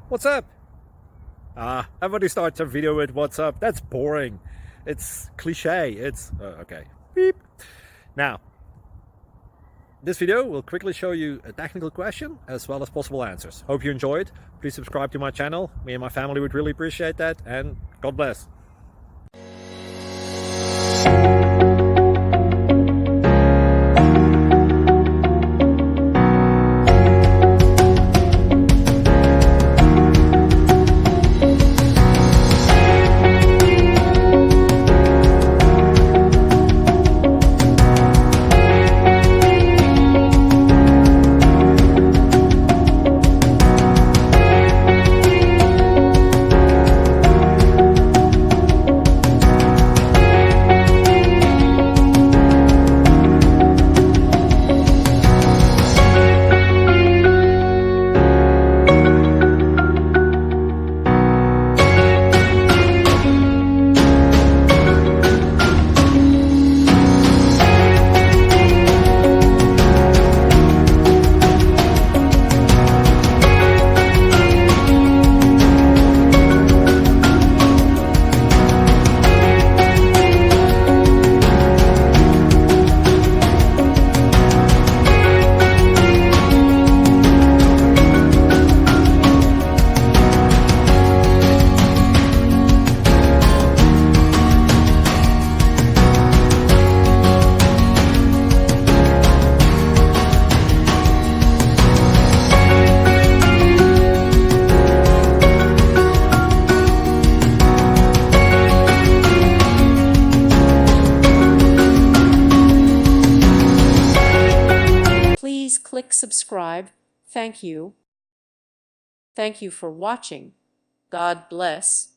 What's up? Everybody starts a video with what's up. That's boring. It's cliche. It's okay. Beep. Now, this video will quickly show you a technical question as well as possible answers. Hope you enjoyed. Please subscribe to my channel. Me and my family would really appreciate that, and God bless. Please click subscribe. Thank you. Thank you for watching. God bless.